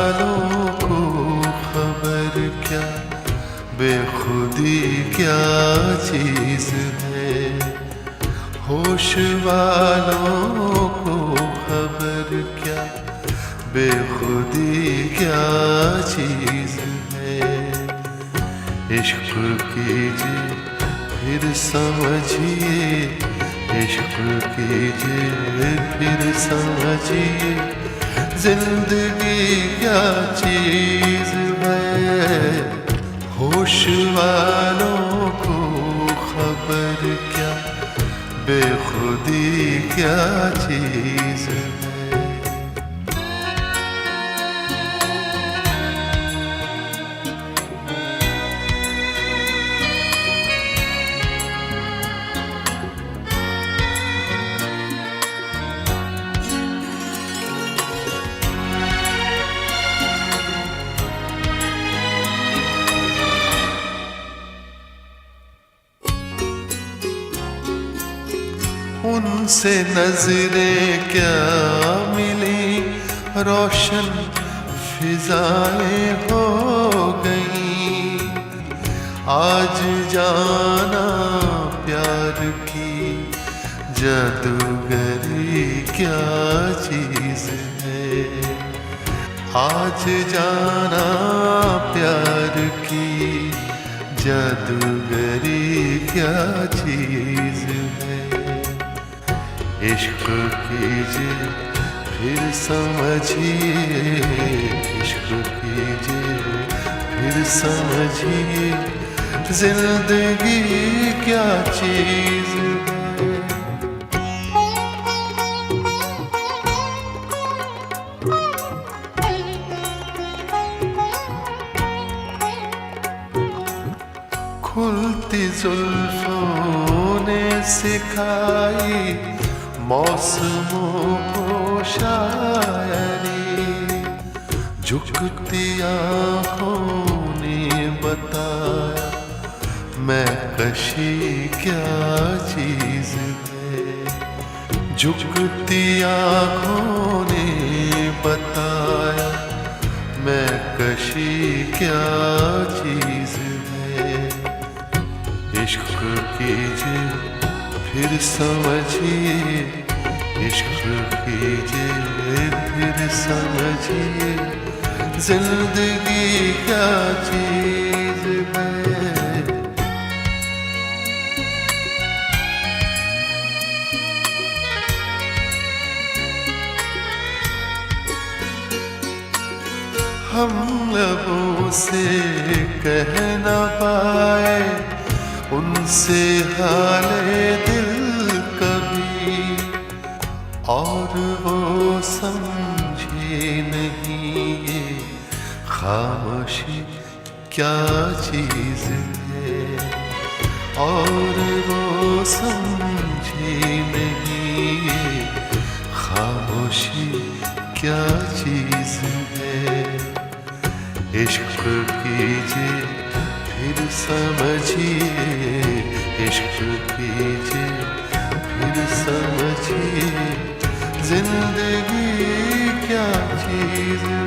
वालों को खबर क्या, बेखुदी क्या चीज है। होश वालों को खबर क्या, बेखुदी क्या चीज है। इश्क कीजिए फिर समझिए, इश्क कीजिए फिर समझिए, जिंदगी क्या चीज है। होश वालों को खबर क्या, बेखुदी क्या चीज है। उनसे नजरें क्या मिली, रोशन फिजाएं हो गई। आज जाना प्यार की जादूगरी क्या चीज है। आज जाना प्यार की जादूगरी क्या चीज है। इश्क कीजिए फिर समझिए, इश्क कीजिए फिर समझिए, जिंदगी क्या चीज है। खुलती जुल्फों ने सिखाई मौसमों को शायरी, झुकती आँखों ने बताया मैं कशी क्या चीज है। झुकती आँखों ने बताया मैं कशी क्या चीज है। इश्क कीजिए फिर समझिए, इश्क कीजिए फिर समझिए, जिंदगी क्या चीज है। हम लबों से कह न पाए उनसे हाले दिल कभी, और वो समझे नहीं ये खामोशी क्या चीज है। और वो समझे नहीं ये खामोशी क्या चीज है। इश्क कीजिए फिर समझिए, इश्क कीजिए फिर समझिए, जिंदगी क्या चीज है।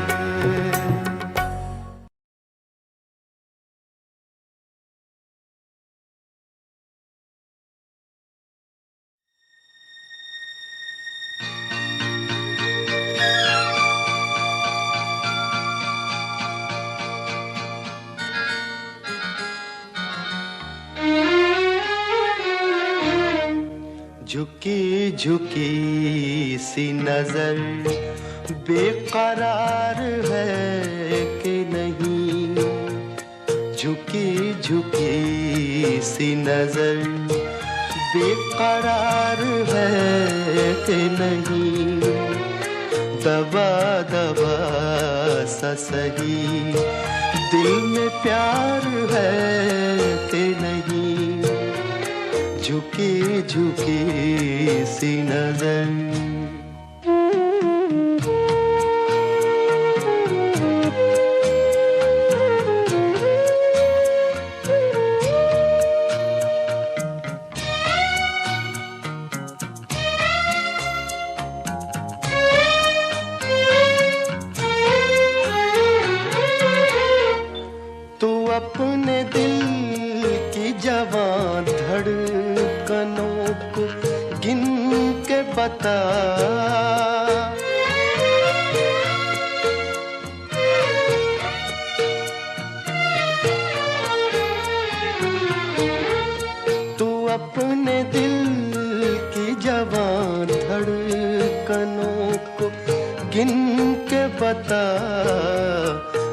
झुकी झुकी सी नजर बेकरार है कि नहीं। झुकी झुकी सी नजर बेकरार है कि नहीं। दबा दबा सा सही दिल में प्यार है कि नहीं। झुकी झुकी सी नजर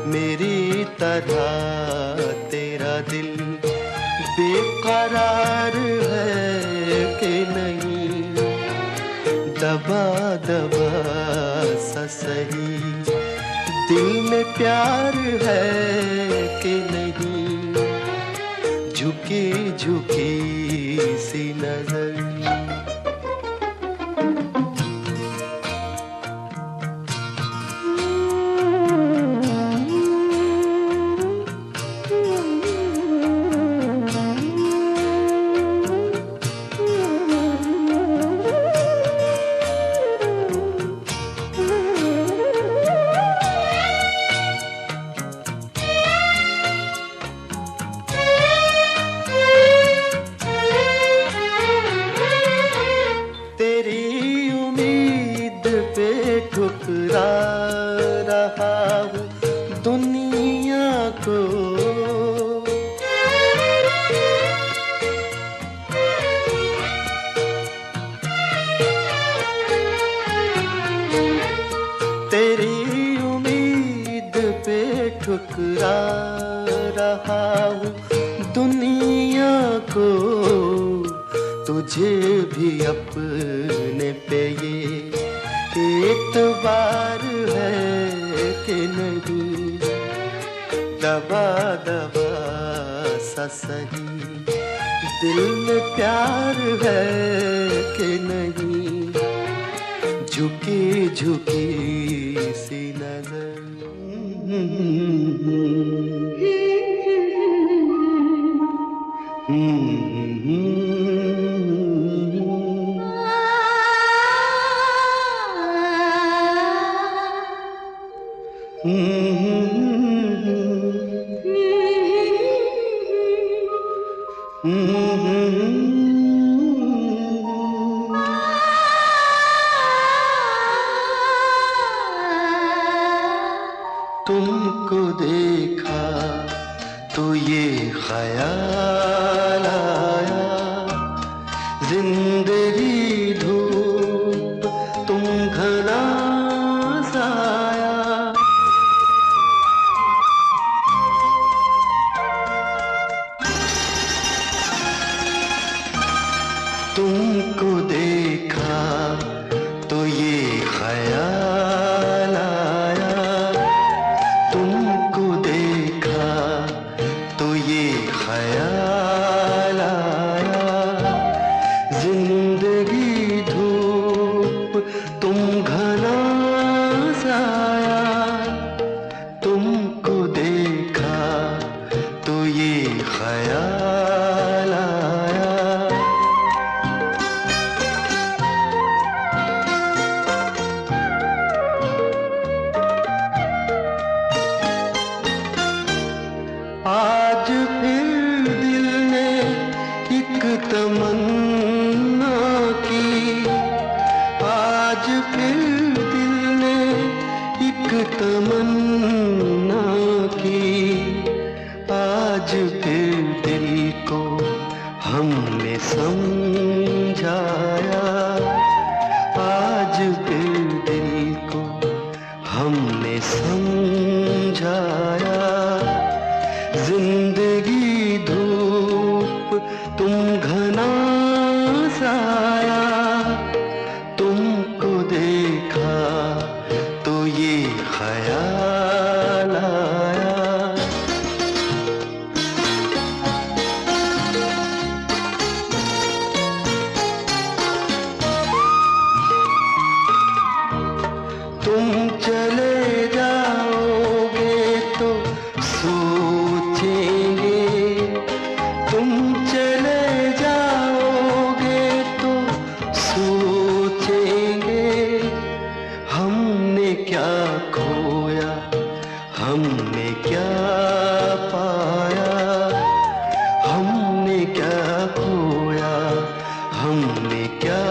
मेरी तरह तेरा दिल बेकरार है कि नहीं, दबा दबा सा सही दिल में प्यार है कि नहीं, झुकी झुकी सी नजर। ठुकरा रहा हूँ दुनिया को, तेरी उम्मीद पे ठुकरा रहा हूँ दुनिया को, तुझे भी अपने पे ये एतबार है कि नहीं, दबा दबा सा सही दिल में प्यार है कि नहीं, झुकी झुकी सी नजर। तुमको देखा तो ये ख्याल आया, जिंदगी धूप तुम घना साया, तुमको देखा तो ये ख्याल आया, तुमको देखा तो ये ख्याल आया, जिंदगी धूप तुम घना साया, तुमको देखा तो ये ख्याल आया। आज फिर दिल ने एक तमन्ना की, आज फिर दिल ने एक तमन्ना की, आज फिर दिल को हमने समझाया, आज फिर दिल को हमने समझाया, जिंदगी धूप तुम घना साया, तुमको देखा तो ये ख्याल आया। तुम चले जाओगे तो सोचेंगे, तुम चले जाओगे तो सोचेंगे, हमने क्या खोया हमने क्या पाया, हमने क्या खोया हमने क्या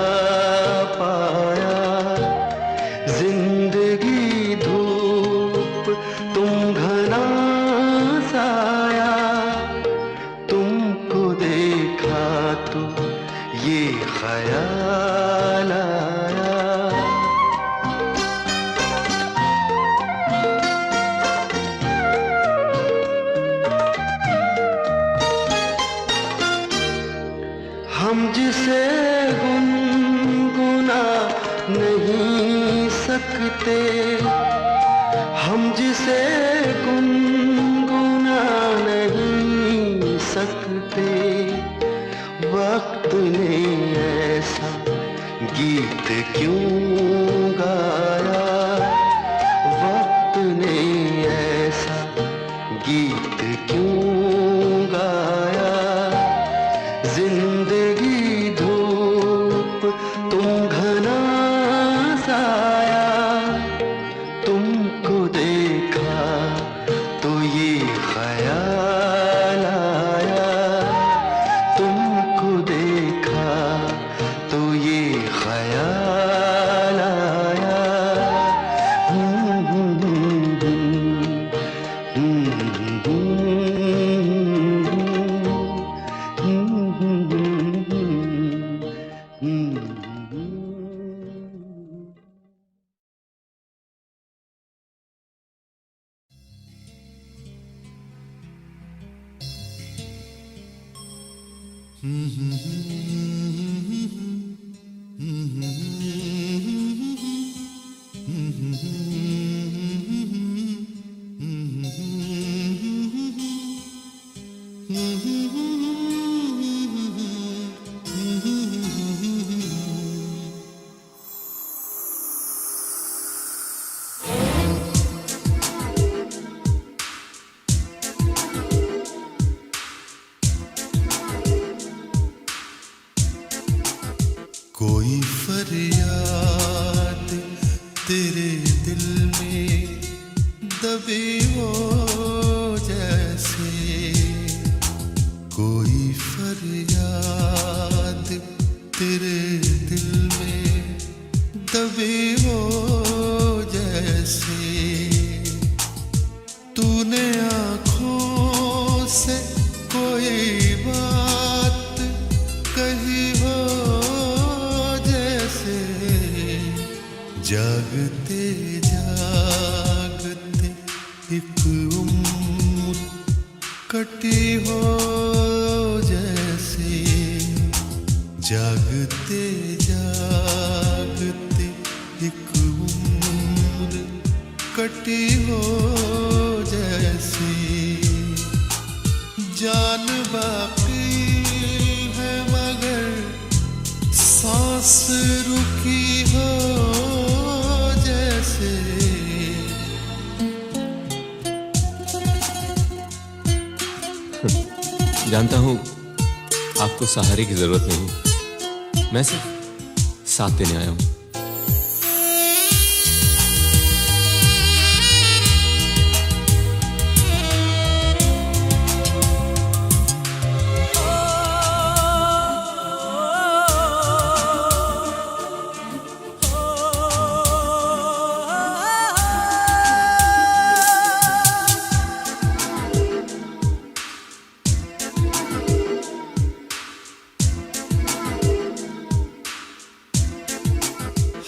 पाया, जिंदगी धूप तुम घना साया, तुमको देखा तो ये ख्याल आया। कोई फरियाद तेरे दिल में दबी हो जैसे, कोई फरियाद तेरे दिल में दबी हो जैसे, तूने आँखों से कोई बात कही हो जैसे, जागते जागते एक उम्र कटी हो जैसे, जागते जागते एक उम्र कटी हो जैसे, जान बाकी है मगर सांस रुकी हो जैसे। जानता हूं आपको सहारे की जरूरत नहीं, मैं सिर्फ साथ देने आया हूं।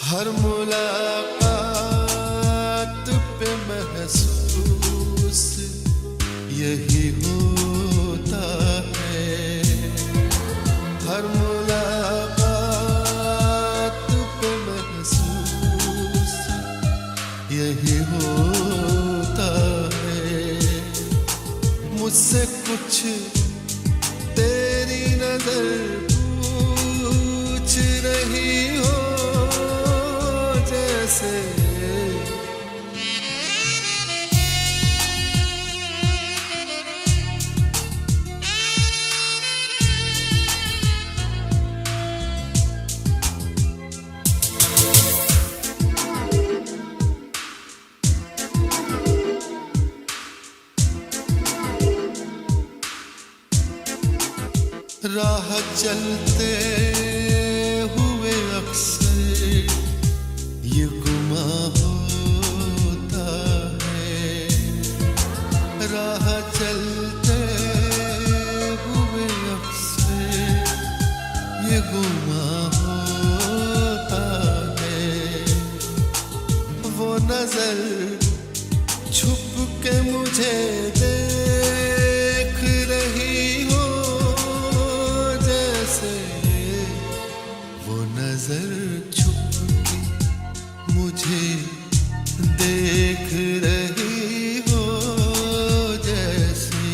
हर मुलाकात पे महसूस यही होता है, हर मुलाकात पे महसूस यही होता है, मुझसे कुछ तेरी नजर पूछ रही हो जैसे, राह चलते हुए अक्सर ये गुमा होता है, राह चलते हुए अक्सर ये गुमा होता है, वो नजर छुप के मुझे देख रही हो जैसे, वो नजर छुप के मुझे देख रही हो जैसे।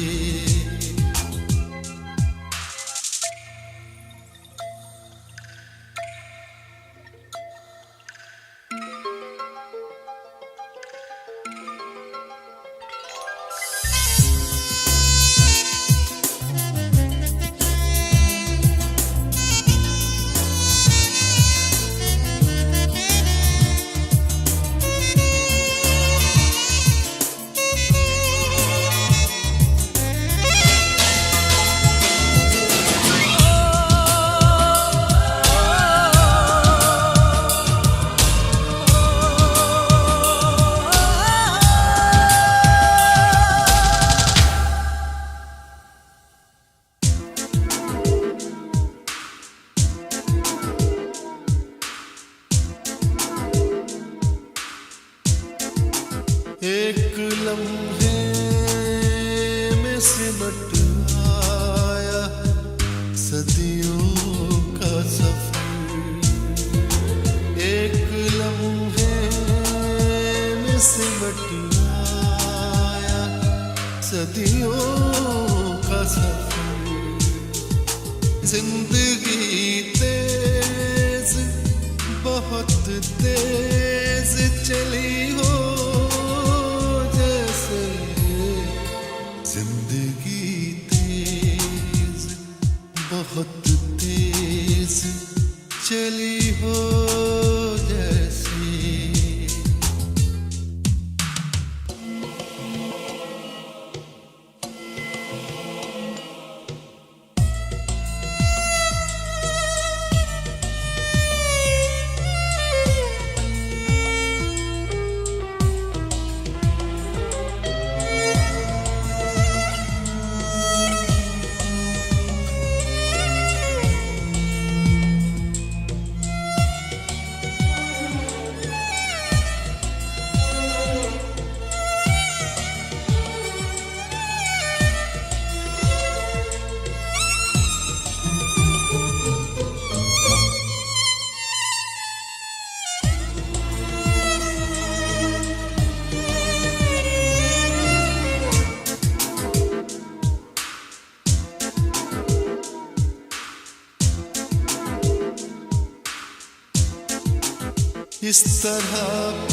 सट आया सदियों का सफर। जिंदगी तेज बहुत तेज चली हो जैसे, जिंदगी तेज बहुत तेज चली हो जैसे। इस तरह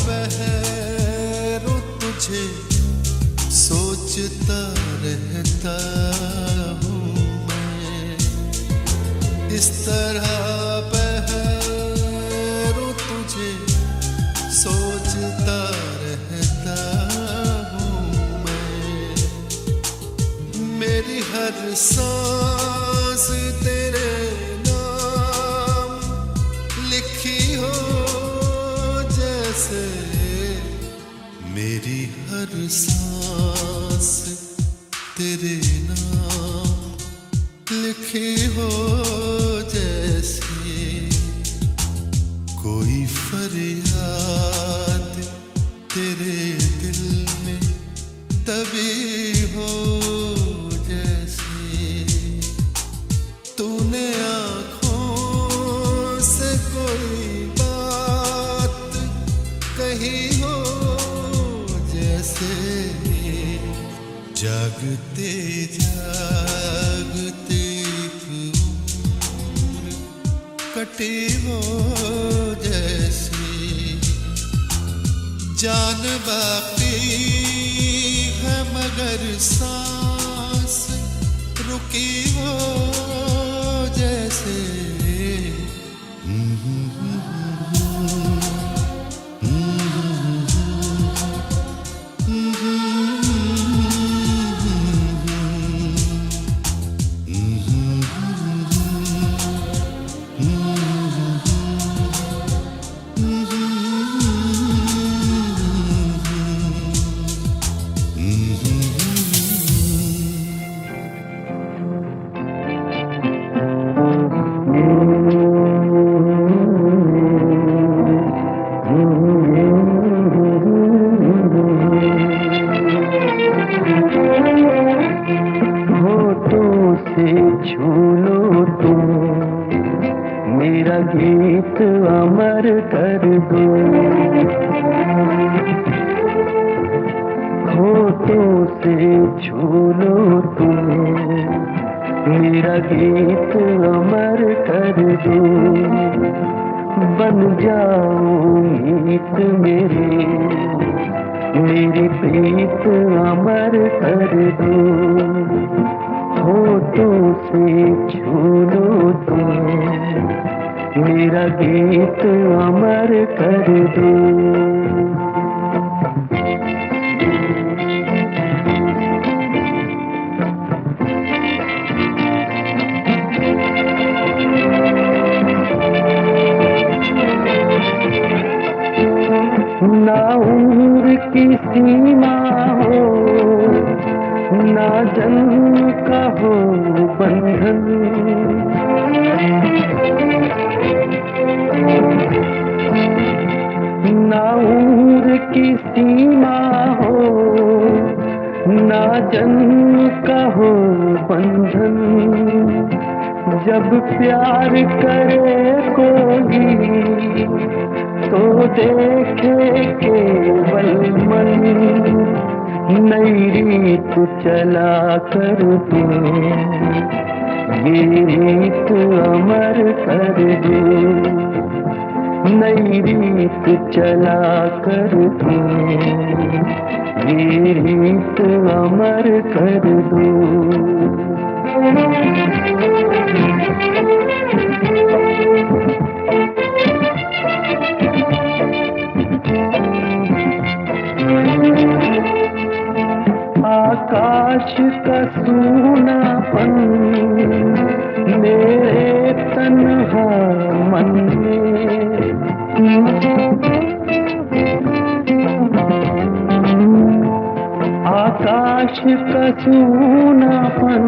पहरो तुझे सोचता रहता हूँ मैं। इस तरह पहरो तुझे सोचता रहता हूँ मैं। मेरी हर सांस तेरे नाम लिखी हो जैसे, मेरी हर सांस तेरे नाम लिखी हो जैसे। कोई फरियाद तेरे दिल में तभी हो जैसे, तूने आँखों से कोई कहीं हो जैसे। जागते जागते उम्र कटी हो जैसे। जान बाकी है मगर सांस रुकी हो जैसे। मेरा गीत अमर कर दो। होठों से छू लो तुम, मेरा गीत अमर कर दो। बन जाओ मीत मेरी प्रीत अमर कर दो। होठों से छू लो तुम, मेरा गीत अमर कर दो। ना उम्र की सीमा हो, ना जन्म का हो बंधन। ना उम्र की सीमा हो, ना जन्म का हो बंधन। जब प्यार करे कोई तो देखे केवल मन, नई रीत चला कर दो, ये रीत अमर कर दो, नई रीत चला कर दो, ये रीत अमर कर दो। आकाश का सूनापन मेरे तन्हा मन में, आकाश का सूनापन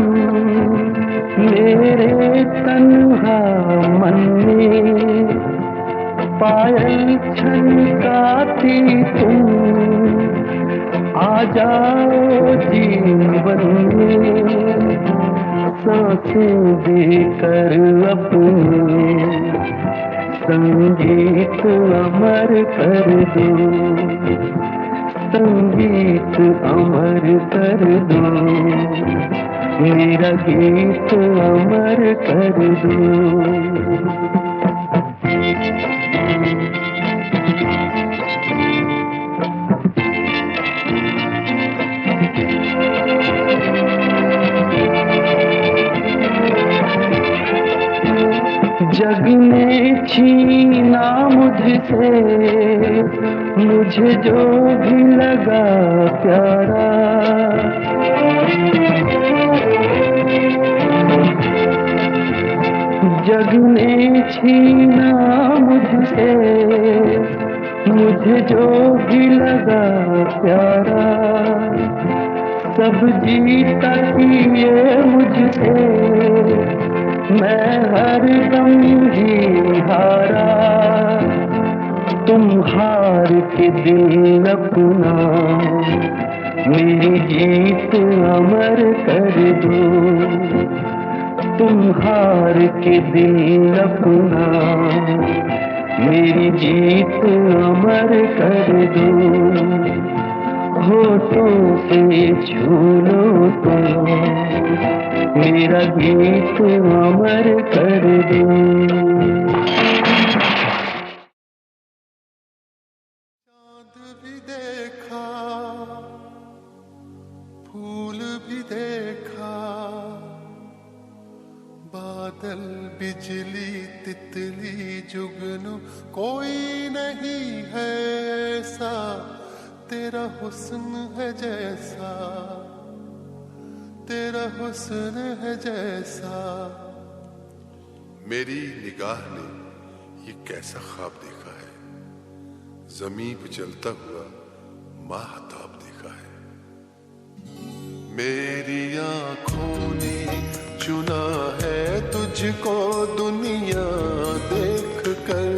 मेरे तन्हा मन में, पायल छनकाती तुम आ जाओ जीवन में, सांसें देकर अपने संगीत अमर कर दो, संगीत अमर कर दो, मेरा गीत अमर कर दो। जग ने छीना मुझसे मुझे जो भी लगा प्यारा, जग ने छीना मुझसे मुझे जो भी लगा प्यारा, सब जीता किए मुझसे मैं हर दम ही हारा, तुम हार के दिल अपना मेरी जीत अमर कर दो, तुम हार के दिल अपना मेरी जीत अमर कर दो, होठों से छू लो तो मेरा गीत अमर कर दो। चांद भी देखा, फूल भी देखा, बादल बिजली तितली जुगनू कोई नहीं है ऐसा, तेरा हुस्न है जैसा, तेरा हुस्न है जैसा। मेरी निगाह ने ये कैसा ख्वाब देखा है, ज़मीं पे चलता हुआ माहताब देखा है। मेरी आँखों ने चुना है तुझको दुनिया देख कर,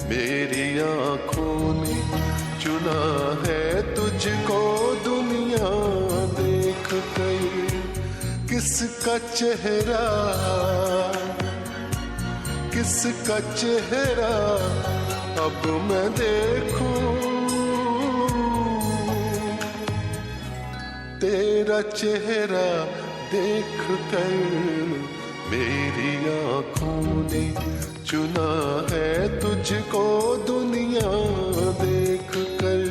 मेरी आँखों ने चुना है तुझको दुनिया देख कर। किसका चेहरा, किसका चेहरा अब मैं देखूं, तेरा चेहरा देख कर मेरी आँखों ने चुना है तुझको दुनिया देख कर।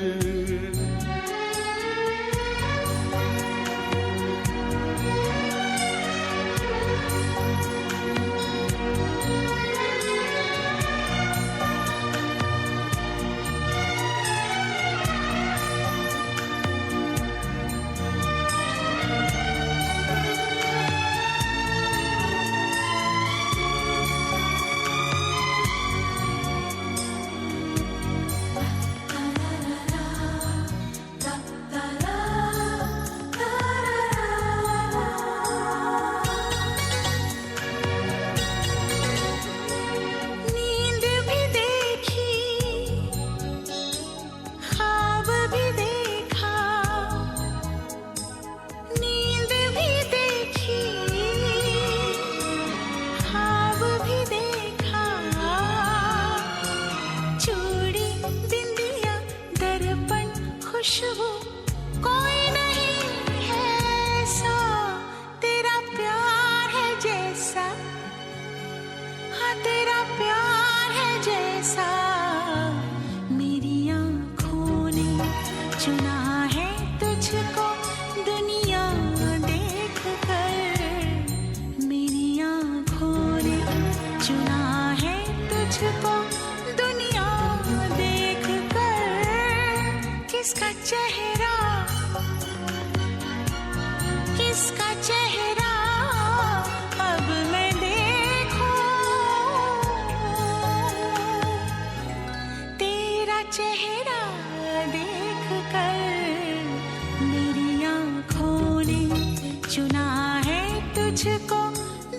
चुना है तुझको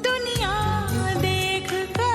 दुनिया देख कर।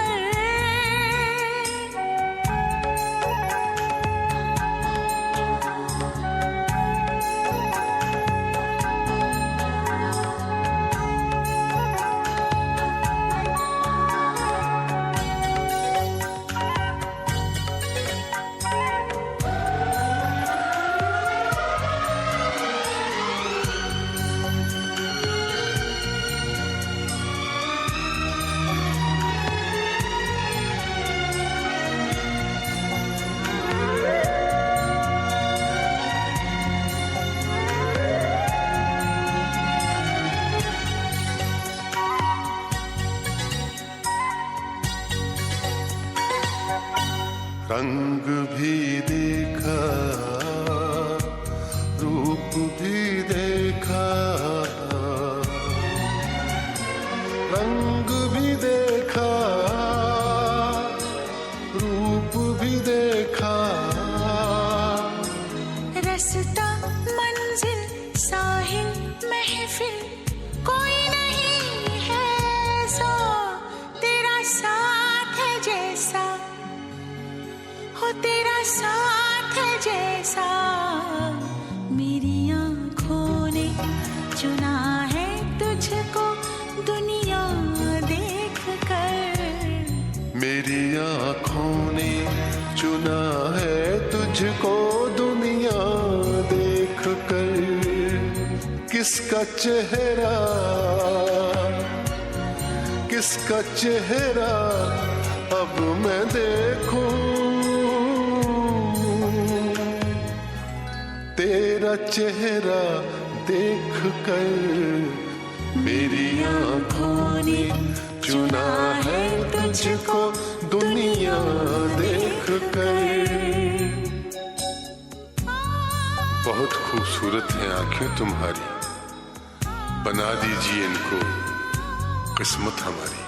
रंग भी देखा, रूप भी देखा, रंग भी देखा, रूप भी देखा। रास्ता मंजिल साहिल महफिल कोई नहीं है सो तेरा साथ है जैसा हो, तेरा साथ है जैसा। मेरी आँखों ने चुना है तुझको दुनिया देख कर। मेरी आँखों ने चुना है तुझको दुनिया देख कर। किसका चेहरा, किसका चेहरा अब मैं देखूं, तेरा चेहरा देख कर। मेरी आँखों ने चुना है तुझको दुनिया देख कर। बहुत खूबसूरत हैं आंखें तुम्हारी, बना दीजिए इनको किस्मत हमारी।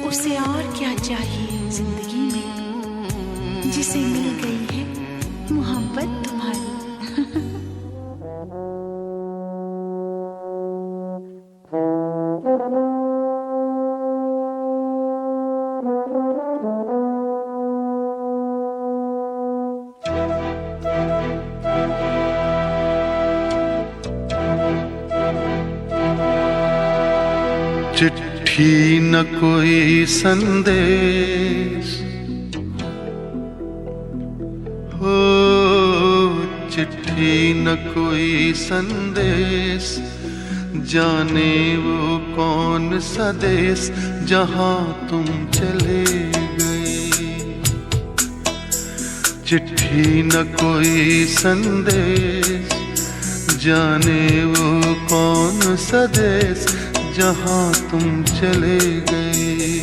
उसे और क्या चाहिए जिंदगी में जिसे मिल गई है मोहब्बत तुम्हारी। चिट्ठी न कोई संदेश हो, चिट्ठी न कोई संदेश, जाने वो कौन सा देश जहां तुम चले गए। चिट्ठी न कोई संदेश, जाने वो कौन सा देश जहां तुम चले गए।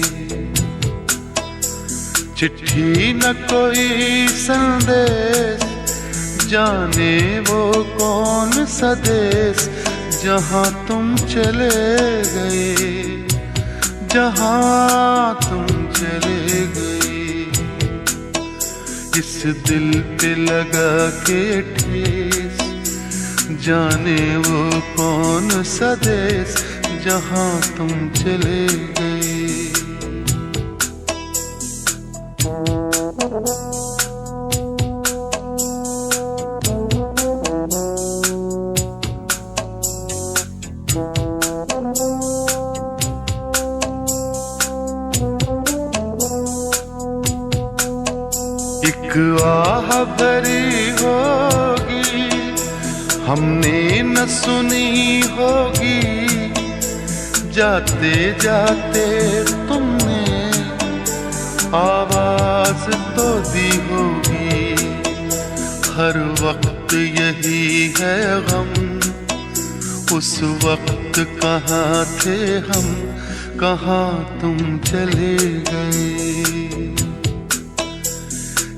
चिट्ठी न कोई संदेश, जाने वो कौन सा देश जहां तुम चले गए, जहां तुम चले गए। इस दिल पे लगा के ठेस, जाने वो कौन सा देश जहां तुम चले गए। एक आह भरी होगी हमने न सुनी होगी, जाते जाते तुमने आवाज तो दी होगी। हर वक्त यही है गम, उस वक्त कहाँ थे हम, कहाँ तुम चले गए।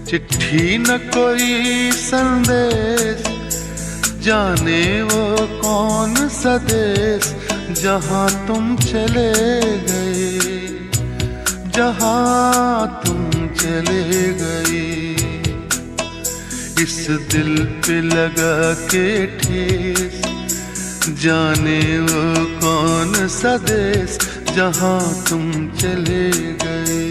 चिट्ठी न कोई संदेश, जाने वो कौन सा देश जहां तुम चले गए, जहां तुम चले गए। इस दिल पे लगा के ठेस, जाने वो कौन सा देश जहां तुम चले गए।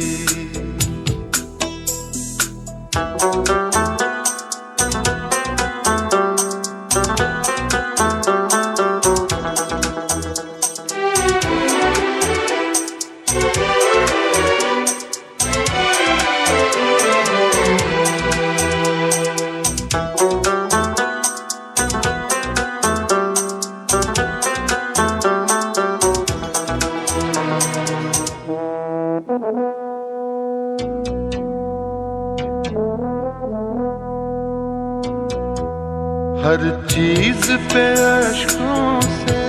हर चीज पे अश्कों से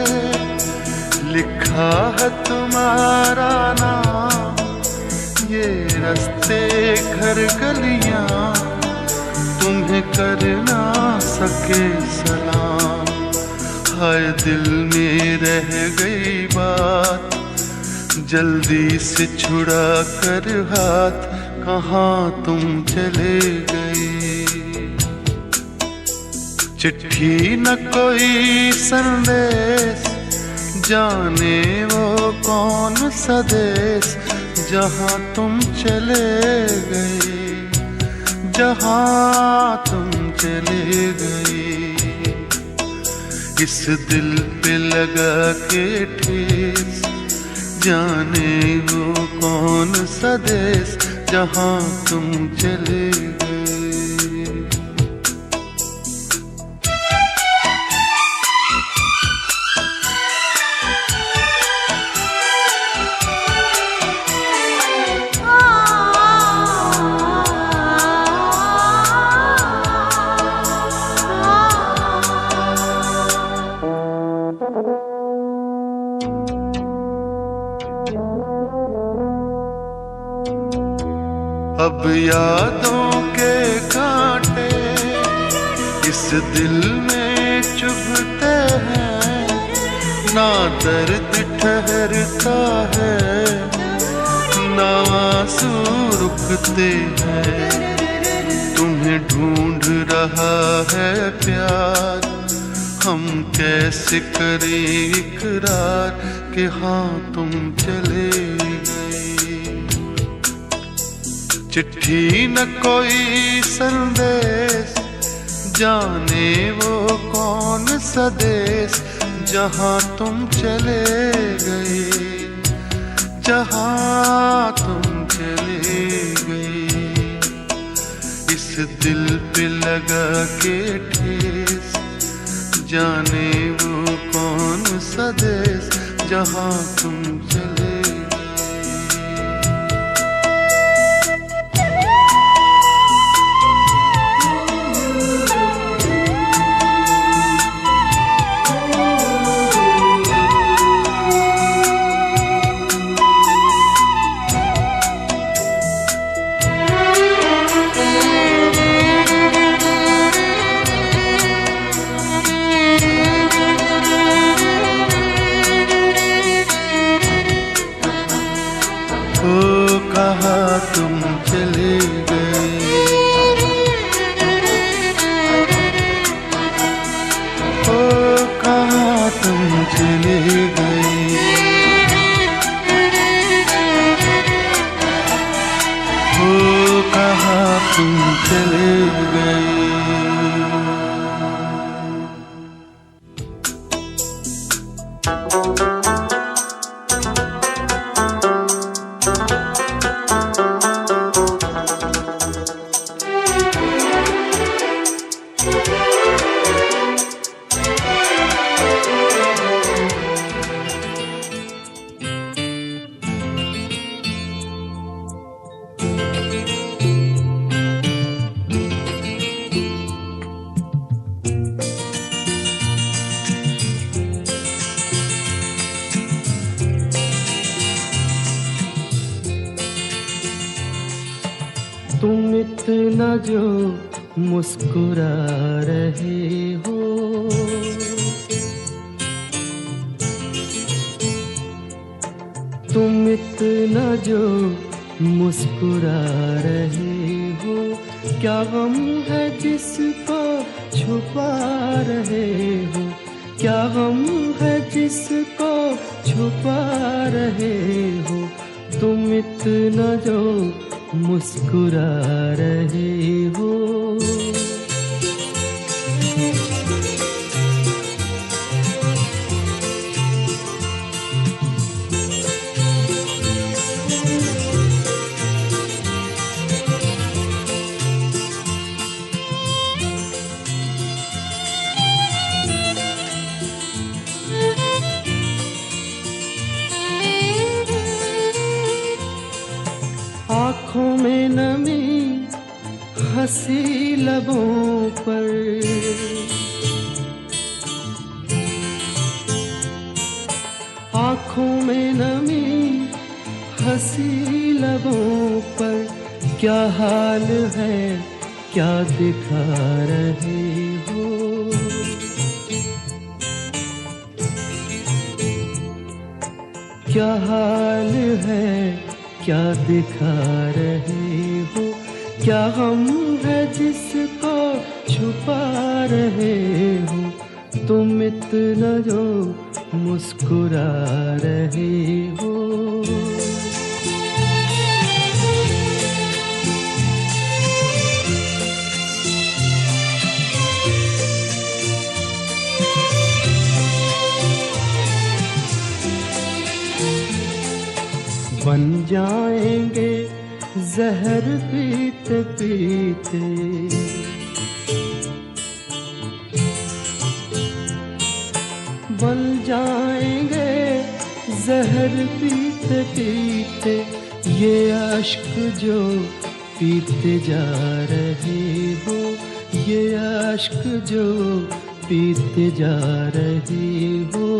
लिखा है तुम्हारा नाम, ये रास्ते घर गलियां तुम्हें कर ना सके सलाम। हाय दिल में रह गई बात, जल्दी से छुड़ा कर हाथ, कहाँ तुम चले गए। चिट्ठी न कोई संदेश, जाने वो कौन सा देश जहाँ तुम चले गए, जहाँ तुम चले गए। इस दिल पे लगा के ठेस, जाने वो कौन सा देश जहाँ तुम चले गए। अब यादों के कांटे इस दिल में चुभते हैं, ना दर्द ठहरता है, ना आंसू रुकते हैं। तुम्हें ढूंढ रहा है प्यार, हम कैसे करें इकरार कि हाँ तुम चले गए। चिट्ठी न कोई संदेश, जाने वो कौन सा देश जहाँ तुम चले गए, जहाँ तुम चले गए। इस दिल पे लगा के ठेस, जाने वो कौन सा देश जहाँ तुम चले। ओ कहाँ तुम चले गए, ओ कहाँ तुम चले गए। ओ कहाँ तुम चले गए। तुम इतना जो मुस्कुरा रहे हो, तुम इतना जो मुस्कुरा रहे हो, क्या गम है जिसको छुपा रहे हो, क्या गम है जिसको छुपा रहे हो, तुम इतना जो मुस्कुरा रहे हो। आँखों में नमी हंसी लबों पर, आँखों में नमी हंसी लबों पर, क्या हाल है क्या दिखा रहे हो। क्या हाल है क्या दिखा रहे हो, क्या गम है जिसको छुपा रहे हो, तुम इतना जो मुस्कुरा रहे हो। बन जाएंगे जहर पीते पीते, बन जाएंगे जहर पीते पीते, ये अश्क जो पीते जा रहे हो, ये अश्क जो पीते जा रहे हो।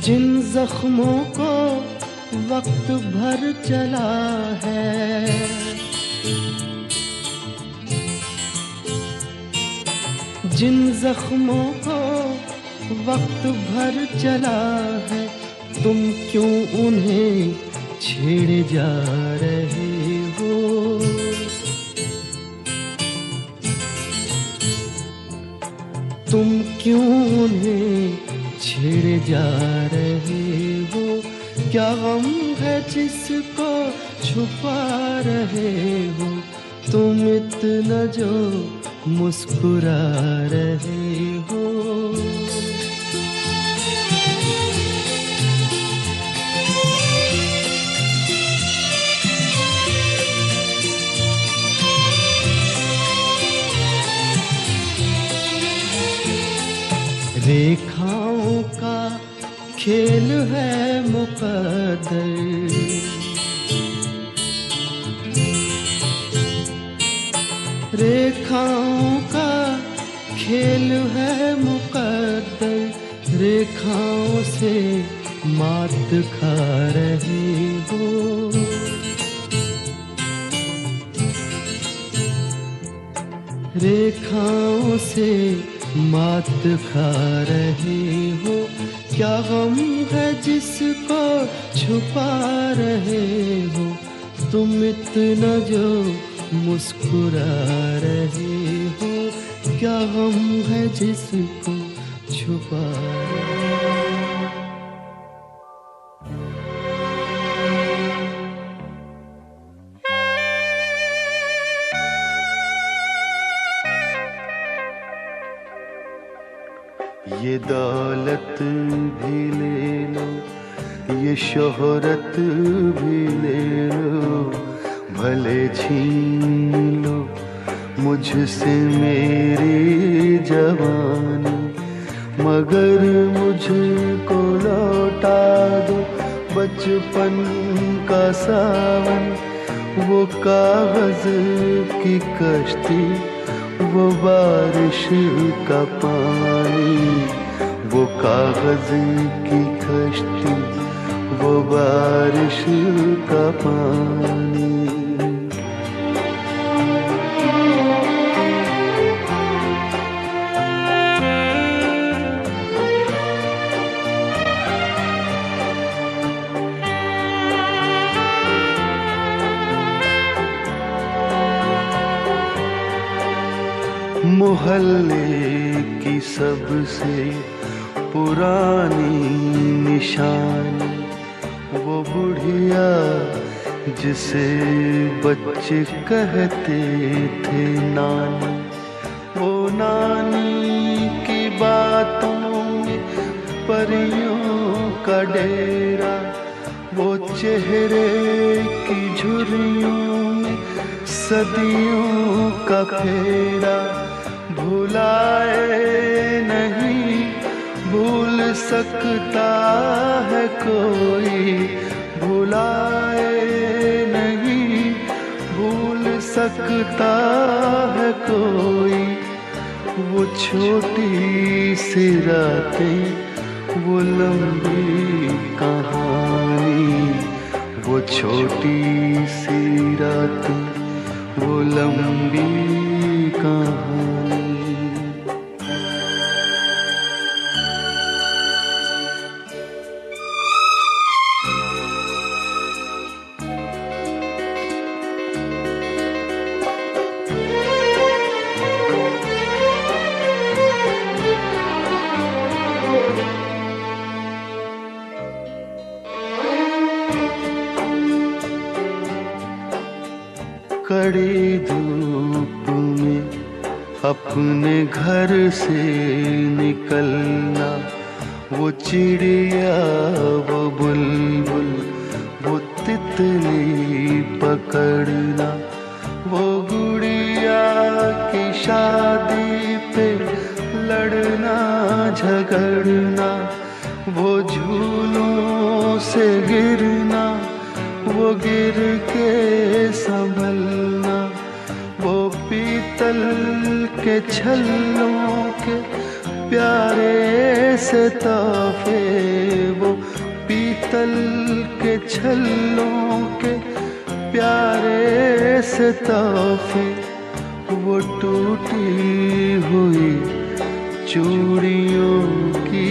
जिन जख्मों को वक्त भर चला है, जिन जख्मों को वक्त भर चला है, तुम क्यों उन्हें छेड़े जा रहे हो। तुम क्यों उन्हें छेड़े जा रहे हो, क्या गम है जिसको छुपा रहे हो, तुम इतना जो मुस्कुरा रहे हो। रेखाओं का खेल है मुकद्दर, रेखाओं का खेल है मुकद्दर, रेखाओं से मात खा रहे हो। रेखाओं से मात खा रहे हो, क्या गम है जिसको छुपा रहे हो, तुम इतना जो मुस्कुरा रहे हो, क्या गम है जिसको छुपा रहे हो। ये दौलत भी ले लो, ये शोहरत भी ले लो, भले छीन लो मुझसे मेरी जवानी, मगर मुझको लौटा दो बचपन का सावन, वो कागज की कश्ती, वो बारिश का पानी, वो कागज की कश्ती, वो बारिश का पानी। मोहल्ले की सबसे पुरानी निशानी, वो बुढ़िया जिसे बच्चे कहते थे नानी। वो नानी की बातों में परियों का डेरा, वो चेहरे की झुर्रियों में सदियों का फेरा। भुलाए नहीं भूल सकता है कोई, भुलाए नहीं भूल सकता है कोई। वो छोटी सी रातें, वो लंबी कहानी, वो छोटी सी रातें, वो लंबी कहानी। कड़ी धूप में अपने घर से निकलना, वो चिड़िया वो बुलबुल वो तितली पकड़ना। वो गुड़िया की शादी पे लड़ना झगड़ना, वो झूलों से गिरना, वो गिर के संभलना। वो पीतल के छल्लों के प्यारे से तोहफे, वो पीतल के छल्लों के प्यारे से तोहफे। वो टूटी हुई चूड़ियों की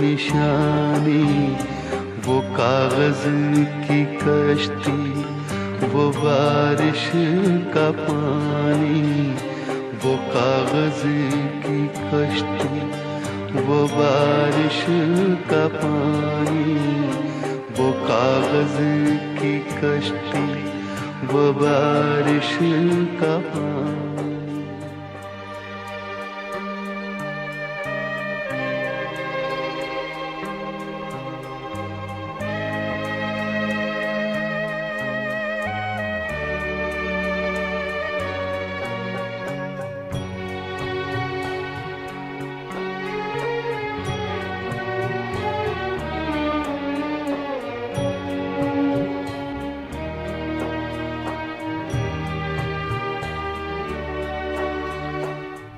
निशानी, वो कागज की कश्ती, वो बारिश का पानी। वो कागज की कश्ती, वो बारिश का पानी। वो कागज की कश्ती, वो बारिश का पानी।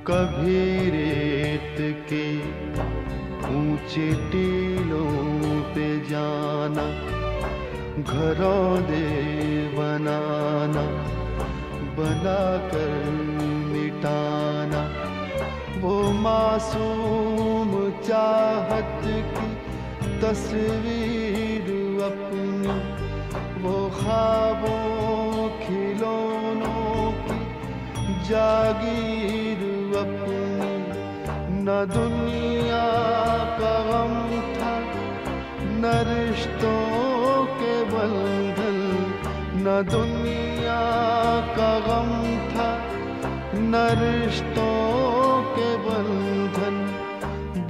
कभी रेत के ऊंचे टीलों पे जाना, घरौंदे बनाना, बनाकर मिटाना। वो मासूम चाहत की तस्वीर अपनी, वो ख्वाबों खिलौनों की जागीर अपनी। न दुनिया का गम था न रिश्तों के बंधन, न दुनिया का गम था न रिश्तों के बंधन।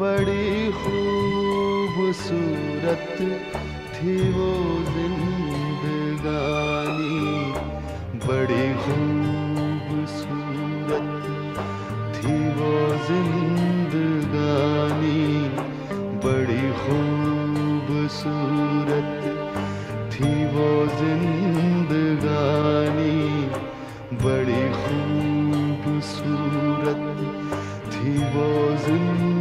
बड़ी खूबसूरत थी वो जिंदगानी, बड़ी खूबसूरत थी वो जिंदगानी, बड़ी खूबसूरत थी वो जिंदगानी, बड़ी खूबसूरत थी वो जिंदगानी।